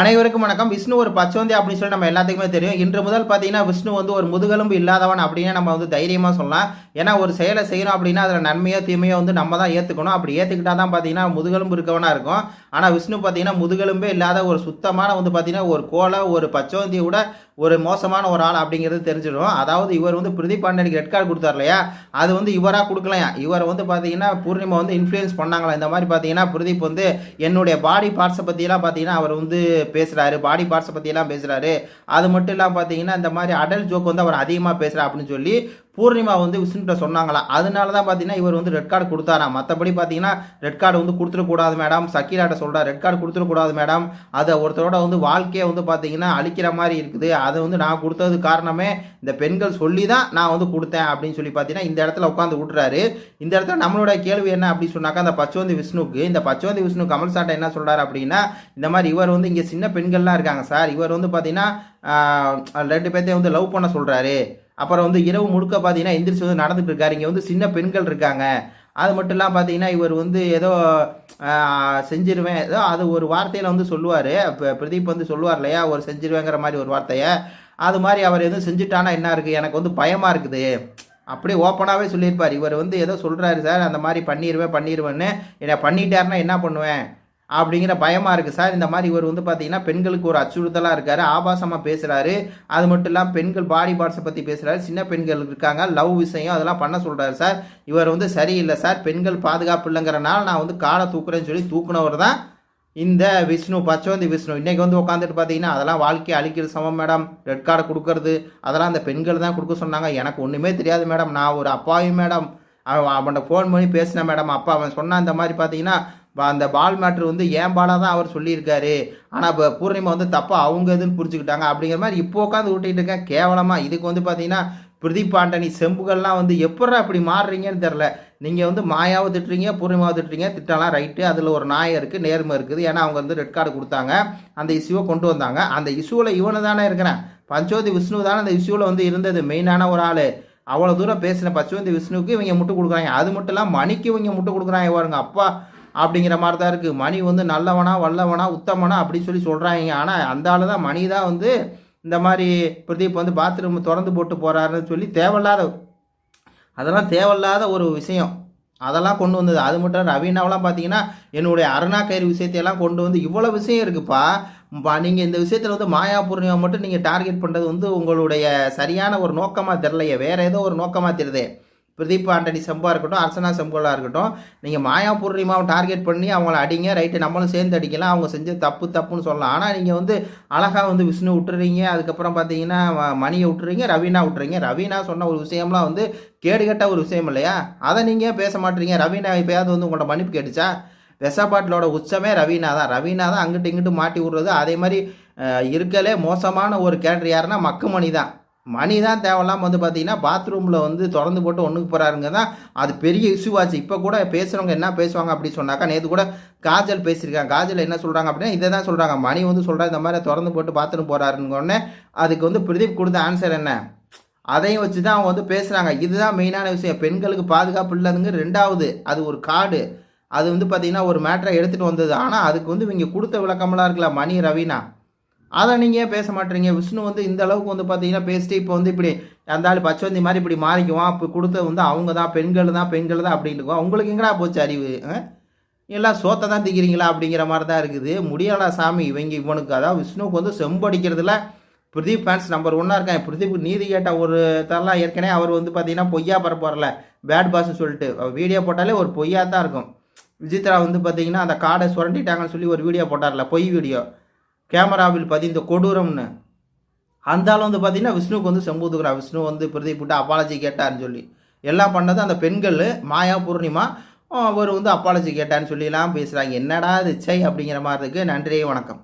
அனைவருக்கும் வணக்கம். விஷ்ணு ஒரு பச்சோந்தி அப்படின்னு சொல்லி நம்ம எல்லாத்துக்குமே தெரியும். இன்று முதல் பார்த்தீங்கன்னா விஷ்ணு வந்து ஒரு முதுகெலும்பு இல்லாதவன் அப்படின்னு நம்ம வந்து தைரியமாக சொல்லலாம். ஏன்னா ஒரு செயலை செய்யணும் அப்படின்னா அதில் நன்மையோ தீமையோ வந்து நம்ம தான் ஏற்றுக்கணும். அப்படி ஏற்றுக்கிட்டா தான் பார்த்தீங்கன்னா முதுகெலும்பு இருக்கவனா இருக்கும். ஆனால் விஷ்ணு பார்த்தீங்கன்னா முதுகெலும்பே இல்லாத ஒரு சுத்தமான வந்து பார்த்தீங்கன்னா ஒரு கோலை ஒரு பச்சோந்தியை விட ஒரு மோசமான ஒரு ஆள் அப்படிங்கிறது தெரிஞ்சிடும். அதாவது இவர் வந்து பிரதீப் பாண்டியனுக்கு ரெட் கார்டு கொடுத்தார் இல்லையா, அது வந்து இவராக கொடுக்கலையா. இவர் வந்து பார்த்தீங்கன்னா பூர்ணிமா வந்து இன்ஃப்ளூயன்ஸ் பண்ணாங்களா. இந்த மாதிரி பார்த்தீங்கன்னா பிரதீப் வந்து என்னுடைய பாடி பார்ட்ஸை பற்றியெல்லாம் பார்த்தீங்கன்னா அவர் வந்து பேசுகிறாரு, பாடி பார்ட்ஸை பற்றியெல்லாம் பேசுகிறாரு. அது மட்டும் இல்லாமல் பார்த்தீங்கன்னா இந்த மாதிரி அடல்ட் ஜோக் வந்து அவர் அதிகமாக பேசுகிறா அப்படின்னு சொல்லி பூர்ணிமா வந்து விஷ்ணுகிட்ட சொன்னாங்களாம். அதனால தான் பார்த்தீங்கன்னா இவர் வந்து ரெட் கார்டு கொடுத்தாராம். மற்றபடி பார்த்தீங்கன்னா ரெட் கார்டு வந்து கொடுத்துடக்கூடாது மேடம், சக்கீராட்ட சொல்கிறார் ரெட் கார்டு கொடுத்துடக்கூடாது மேடம், அதை ஒருத்தரோட வந்து வாழ்க்கையை வந்து பார்த்தீங்கன்னா அழிக்கிற மாதிரி இருக்குது, அதை வந்து நான் கொடுத்தது காரணமே இந்த பெண்கள் சொல்லி தான் நான் வந்து கொடுத்தேன் அப்படின்னு சொல்லி பார்த்தீங்கன்னா இந்த இடத்துல உட்காந்து விட்டுறாரு. இந்த இடத்துல நம்மளோட கேள்வி என்ன அப்படின்னு சொன்னாக்கா, அந்த பச்சோந்தி விஷ்ணுக்கு இந்த பச்சோந்தி விஷ்ணு கமல் சாட்டை என்ன சொல்கிறார் அப்படின்னா, இந்த மாதிரி இவர் வந்து இங்கே சின்ன பெண்கள்லாம் இருக்காங்க சார், இவர் வந்து பார்த்தீங்கன்னா 2 பேர்த்தையும் வந்து லவ் பண்ண சொல்கிறாரு. அப்புறம் வந்து இரவு முழுக்க பார்த்தீங்கன்னா எந்திரிச்சு வந்து நடந்துட்டு இருக்காரு. இங்கே வந்து சின்ன பெண்கள் இருக்காங்க. அது மட்டும் இல்லாமல் பார்த்தீங்கன்னா இவர் வந்து ஏதோ செஞ்சிருவேன் ஏதோ அது ஒரு வார்த்தையில் வந்து சொல்லுவார். இப்போ பிரதீப் வந்து சொல்லுவார் இல்லையா, ஒரு செஞ்சிருவேங்கிற மாதிரி ஒரு வார்த்தையை, அது மாதிரி அவர் எதுவும் செஞ்சுட்டானா என்ன இருக்குது, எனக்கு வந்து பயமாக இருக்குது அப்படியே ஓப்பனாகவே சொல்லியிருப்பார். இவர் வந்து ஏதோ சொல்கிறாரு சார், அந்த மாதிரி பண்ணிடுவேன்னு, என்னை பண்ணிட்டாருன்னா என்ன பண்ணுவேன் அப்படிங்கிற பயமாக இருக்குது சார். இந்த மாதிரி இவர் வந்து பார்த்தீங்கன்னா பெண்களுக்கு ஒரு அச்சுறுத்தலாக இருக்கார், ஆபாசமாக பேசுகிறாரு. அது மட்டும் இல்லாமல் பெண்கள் பாடி பார்ட்ஸை பற்றி பேசுகிறாரு, சின்ன பெண்கள் இருக்காங்க, லவ் விஷயம் அதெல்லாம் பண்ண சொல்கிறாரு சார். இவர் வந்து சரியில்லை சார், பெண்கள் பாதுகாப்பு இல்லைங்கிறனால நான் வந்து காலை தூக்குறேன்னு சொல்லி தூக்குனவர் தான் இந்த விஷ்ணு, பச்சோந்தி விஷ்ணு. இன்றைக்கி வந்து உட்காந்துட்டு பார்த்தீங்கன்னா அதெல்லாம் வாழ்க்கையை அழிக்கிறது சமம் மேடம், ரெட் கார்டை கொடுக்கறது அதெல்லாம் அந்த பெண்கள் தான் கொடுக்க சொன்னாங்க, எனக்கு ஒன்றுமே தெரியாது மேடம், நான் ஒரு அப்பாவி மேடம், அவன்கிட்ட ஃபோன் பண்ணி பேசினேன் மேடம், அப்பா அவன் சொன்னான் இந்த மாதிரி பார்த்தீங்கன்னா அந்த பால் மேட்ரு வந்து ஏன் பாலாக தான் அவர் சொல்லியிருக்காரு, ஆனால் இப்போ பூர்ணிமா வந்து தப்பாக அவங்க எதுன்னு புரிஞ்சுக்கிட்டாங்க அப்படிங்கிற மாதிரி இப்போ உட்காந்து ஊட்டிகிட்டு இருக்கேன் கேவலமாக. இதுக்கு வந்து பார்த்தீங்கன்னா பிரதீப் ஆண்டனி செம்புகள்லாம் வந்து எப்படா அப்படி மாறுறீங்கன்னு தெரில. நீங்கள் வந்து மாயாவை திட்டுறீங்க, பூர்ணிமாவை திட்டுறீங்க, திட்டலாம் ரைட்டு, அதில் ஒரு நியாயம் இருக்குது, நேர்மை இருக்குது. ஏன்னா அவங்க வந்து ரெட் கார்டு கொடுத்தாங்க, அந்த இஷ்யூவை கொண்டு வந்தாங்க. அந்த இஷ்யூவில் இவனு தானே இருக்கிறேன், பஞ்சோதி விஷ்ணு தானே அந்த இஷ்யூவில் வந்து இருந்தது மெயினான ஒரு ஆள். அவ்வளோ தூரம் பேசின பச்சோந்தி விஷ்ணுவுக்கு இவங்க முட்டு கொடுக்குறாங்க. அது மட்டும் இல்லாமல் மணிக்கு இவங்க முட்டு கொடுக்குறாங்க, பாருங்க அப்பா அப்படிங்கிற மாதிரி தான் இருக்குது. மணி வந்து நல்லவனா வல்லவனா உத்தமனா அப்படின்னு சொல்லி சொல்கிறாங்க. ஆனால் அந்த ஆள் தான் மணி தான் வந்து இந்த மாதிரி பிரதீப் வந்து பாத்ரூம் திறந்து போட்டு போகிறாருன்னு சொல்லி அதெல்லாம் தேவையில்லாத ஒரு விஷயம் அதெல்லாம் கொண்டு வந்தது. அது மட்டும் ரவீனாவெலாம் பார்த்தீங்கன்னா என்னுடைய அருணா கயிறு விஷயத்தையெல்லாம் கொண்டு வந்து இவ்வளோ விஷயம் இருக்குப்பா. நீங்கள் இந்த விஷயத்தில் வந்து மாயா பூர்ணிமா மட்டும் நீங்கள் டார்கெட் பண்ணுறது வந்து உங்களுடைய சரியான ஒரு நோக்கமாக தெரிலையே, வேறு ஏதோ ஒரு நோக்கமாக தெரியுது. பிரதீப் ஆண்டனி செம்பாக இருக்கட்டும், அர்ச்சனா செம்பலாக இருக்கட்டும், நீங்கள் மாயா பூர்ணிமாவை டார்கெட் பண்ணி அவங்கள அடிங்க ரைட்டு, நம்மளும் சேர்ந்து அடிக்கலாம், அவங்க செஞ்ச தப்புன்னு சொல்லலாம். ஆனால் நீங்கள் வந்து அழகாக வந்து விஷ்ணு விட்டுறீங்க, அதுக்கப்புறம் பார்த்தீங்கன்னா மணியை விட்டுறீங்க, ரவீனா விட்டுறீங்க. ரவீனா சொன்ன ஒரு விஷயம்லாம் வந்து கேடுகட்ட ஒரு விஷயம் இல்லையா, அதை நீங்கள் பேச மாட்டீங்க. ரவீனா இப்போயாவது வந்து உங்கள்கிட்ட மன்னிப்பு கேட்டுச்சா? வெசப்பாட்டிலோட உச்சமே ரவீனா தான் அங்கிட்டு இங்கிட்டு மாட்டி விடுறது. அதே மாதிரி இருக்கலே மோசமான ஒரு கேரக்டர் யாருன்னா மக்குமணி தான். மணி தான் தேவையில்லாமல் வந்து பார்த்தீங்கன்னா பாத்ரூமில் வந்து திறந்து போட்டு ஒன்றுக்கு போகிறாருங்க தான், அது பெரிய இஷ்யூவாச்சு. இப்போ கூட பேசுகிறவங்க என்ன பேசுவாங்க அப்படின்னு சொன்னாக்கா, நேற்று கூட காஜல் பேசியிருக்காங்க. காஜல் என்ன சொல்கிறாங்க அப்படின்னா இதை தான் சொல்கிறாங்க, மணி வந்து சொல்கிறார் இந்த மாதிரி திறந்து போட்டு பாத்ரூம் போகிறாருன்னு. அதுக்கு வந்து பிரதீப் கொடுத்த ஆன்சர் என்ன, அதையும் வச்சு தான் அவங்க வந்து பேசுகிறாங்க. இதுதான் மெயினான விஷயம், பெண்களுக்கு பாதுகாப்பு இல்லைங்க. ரெண்டாவது அது ஒரு கார்டு, அது வந்து பார்த்தீங்கன்னா ஒரு மேட்டரை எடுத்துகிட்டு வந்தது. ஆனால் அதுக்கு வந்து இவங்க கொடுத்த விளக்கமெல்லாம் இருக்குல்ல மணி ரவீனா, அதை நீங்கள் பேச மாட்டீங்க. விஷ்ணு வந்து இந்த அளவுக்கு வந்து பார்த்தீங்கன்னா பேசிட்டு இப்போ வந்து இப்படி அந்த ஆள் பச்சோந்தி மாதிரி இப்படி மாறிக்குவான், இப்போ கொடுத்த வந்து அவங்க தான் பெண்கள் தான் அப்படின்ட்டு உங்களுக்கு எங்கடா போச்சு அறிவு, எல்லாம் சோத்தை தான் திக்கிறீங்களா அப்படிங்கிற மாதிரி தான் இருக்குது. முடியலா சாமி இவனுக்கு, அதாவது விஷ்ணுவுக்கு வந்து செம்படிக்கிறதுல பிரதீப் ஃபேன்ஸ் நம்பர் 1 இருக்காங்க. பிரதீப் நீதி கேட்ட ஒரு தரலாம் ஏற்கனவே அவர் வந்து பார்த்தீங்கன்னா பொய்யா பரப்பார்ல பேட் பாஸ்ன்னு சொல்லிட்டு வீடியோ போட்டாலே ஒரு பொய்யா தான் இருக்கும். விஜித்ரா வந்து பார்த்தீங்கன்னா அந்த கார்டை சுரண்டிட்டாங்கன்னு சொல்லி ஒரு வீடியோ போட்டார்ல, பொய் வீடியோ, கேமராவில் பதிந்த கொடூரம்னு. அந்த ஆள் வந்து பார்த்தீங்கன்னா விஷ்ணுக்கு வந்து செம்பூத்துக்கிறா, விஷ்ணு வந்து பிரதீப் விட்டு அப்பாலஜி கேட்டார்னு சொல்லி எல்லாம் பண்ணது அந்த பெண்கள் மாயா பூர்ணிமா. அவர் வந்து அப்பாலஜி கேட்டான்னு சொல்லிலாம் பேசுகிறாங்க. என்னடா இது சை அப்படிங்கிற மாதிரி இருக்குது. நன்றி, வணக்கம்.